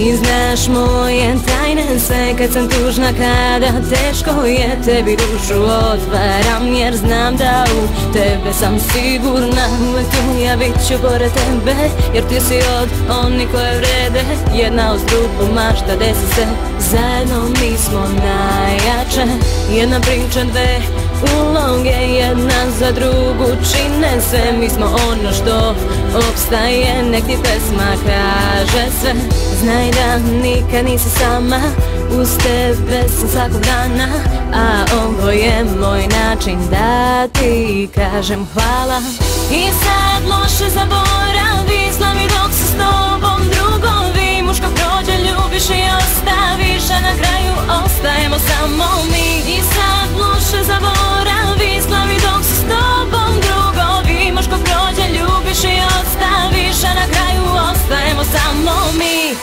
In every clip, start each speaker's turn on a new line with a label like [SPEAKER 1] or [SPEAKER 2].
[SPEAKER 1] Ti znaš moje tajne sve kad sam tužna, kada teško je, tebi dušu otvaram jer znam da u tebe sam sigurna. Uvek tu ja bit ću pored tebe jer ti si od onih koje vrede. Jedna uz drugu mašta desi se, zajedno mi smo najjače. Jedna priča, dve uloge, jedna za drugu čine sve. Mi smo ono što opstaje, nek ti pesma kaže sve. Znaj da nikad nisi sama, uz tebe sam svakog dana. A ovo je moj način da ti kažem hvala. I sad loše zaboravi, slavi dok se s tobom drugovi. Muško prođe, ljubiš i ostaviš, a na kraju ostajemo samo mi. I sad loše zaboravi, slavi dok se s tobom drugovi. Muško prođe, ljubiš i ostaviš, a na kraju ostajemo samo mi.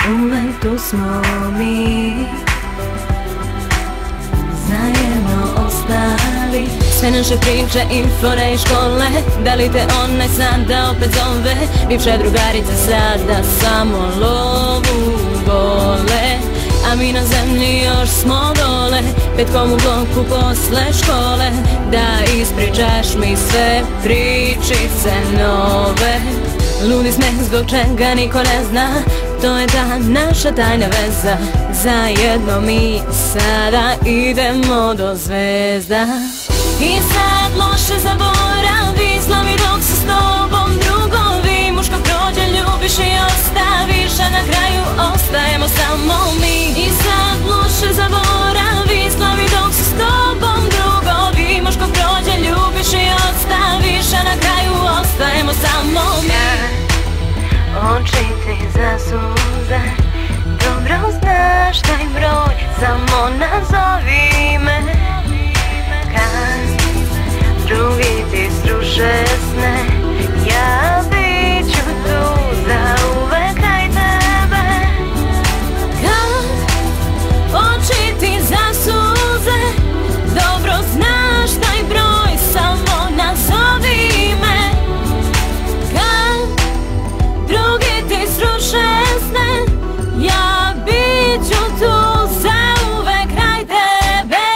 [SPEAKER 1] Uvek tu smo mi, zajedno ostali. Sve naše priče i fore i škole, da li te onaj sada opet zove? Bivše drugarice sada samo lovu vole, a mi na zemlji još smo dole. Petkom u bloku posle škole, da ispričaš mi sve pričice nove. Ludi smeh zbog čega niko ne zna, to je ta naša tajna veza. Zajedno mi sada idemo do zvezda. I sad loše zaboravi, slavi dok se s tobom drugovi. Muško prođe, ljubiš i ostaviš, a na kraju ostajemo samo mi. I sad loše zaboravi, slavi dok se s tobom drugovi. Muško prođe, ljubiš i ostaviš, a na kraju ostajemo samo mi. Oči ti zasuze, dobro znaš taj broj, samo nazovi me. Kad drugi ti sruše sne, ja bit ću tu za uvek kraj tebe. Kad oči ti zasuze, dobro znaš taj broj, samo nazovi me. Kad drugi ti sruše sne, ja bit ću tu za uvek kraj tebe.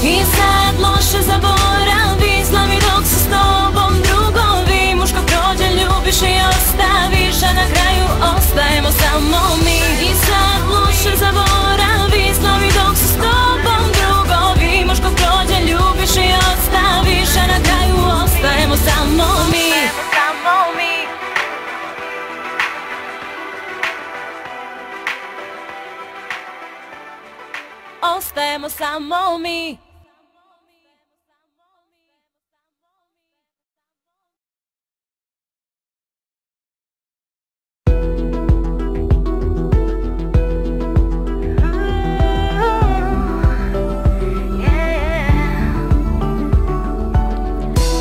[SPEAKER 1] I sad loše zaboravi, slavi dok se s tobom drugovi. Muško prođe, ljubiš i ostaviš, a na kraju ostajemo samo mi. I sad loše zaboravi, slavi dok se s tobom drugovi. Muško prođe, ljubiš i ostaviš, a na kraju ostajemo samo mi. Ostajemo samo mi.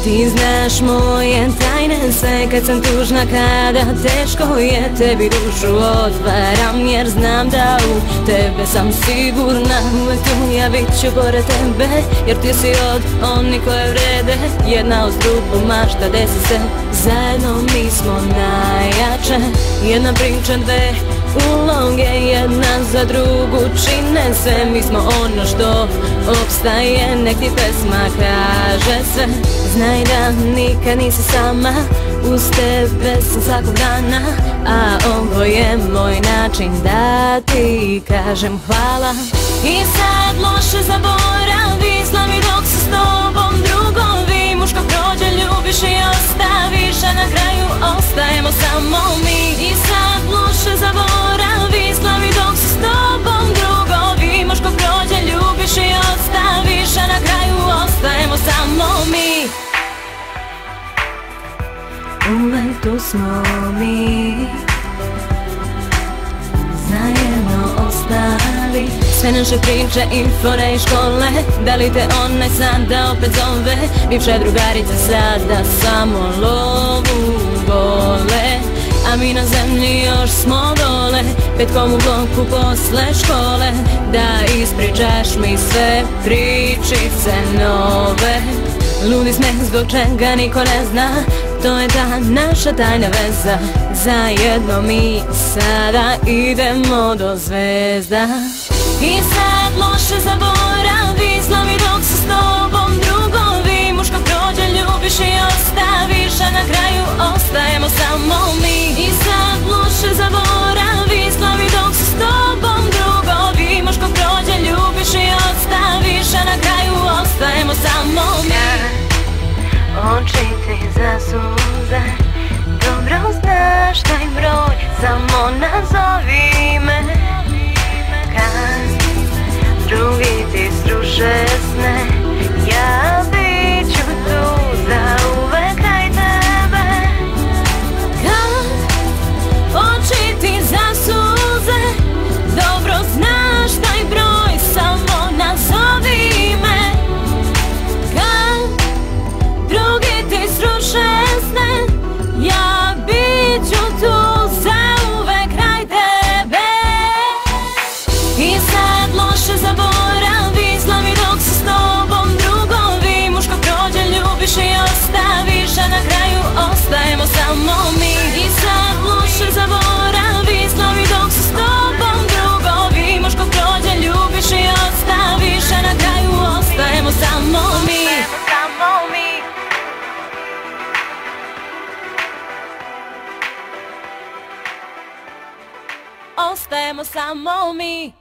[SPEAKER 1] Ti znaš moje tajne sve kad sam tužna, kada teško je, tebi dušu otvaram jer znam da u tebe sam sigurna. Uvek tu ja bit ću pored tebe jer ti si od onih koje vrede. Jedna uz drugu mašta desi se, zajedno mi smo najjače. Jedna priča, dve uloge, jedna za drugu čine sve. Mi smo ono što opstaje, nek ti pesma kaže sve. Znaj da nikad nisi sama, uz tebe sam svakog dana. A ovo je moj način da ti kažem hvala. I sad loše zaboravi, slavi dok se s tobom drugovi. Muško prođe, ljubiš i ostaviš, a na kraju ostajemo samo mi. I sad loše zaboravi, slavi dok se s tobom drugovi. Muško prođe, ljubiš i ostaviš, a na kraju ostajemo samo mi. Uvek tu smo mi, zajedno ostali. Sve naše priče i fore i škole, da li te onaj sada opet zove? Bivše drugarice sada samo lovu vole, a mi na zemlji još smo dole. Petkom u bloku posle škole, da ispričaš mi sve pričice nove. Ludi smeh zbog čega niko ne zna, To je ta naša tajna veza, zajedno mi sada idemo do zvezda. I sad loše zaboravi, snovi dok su s tobom drugovi. Muško prođe, ljubiš i ostaviš, a na kraju ostajemo samo mi. I sad loše zaboravi, snovi dok su s tobom drugovi. Muško prođe, ljubiš i ostaviš, a na kraju ostajemo samo mi. Oči ti zasuze, dobro znaš taj broj, samo nazovi me. Kad drugi ti sruše sne, ja bit ću tu za uvek kraj tebe. Kad oči ti zasuze, dobro znaš taj broj, samo nazovi me. Kad drugi ti sruše sne, ja bit ću tu za uvek kraj tebe. I sad loše zaboravi, slavi dok su s tobom drugovi. Muško prođe, ljubiš i ostaviš, a na kraju ostajemo samo mi. I sad loše zaboravi, slavi dok su s tobom drugovi. Muško prođe, ljubiš i ostaviš, a na kraju ostajemo samo mi. Ostajemo samo mi.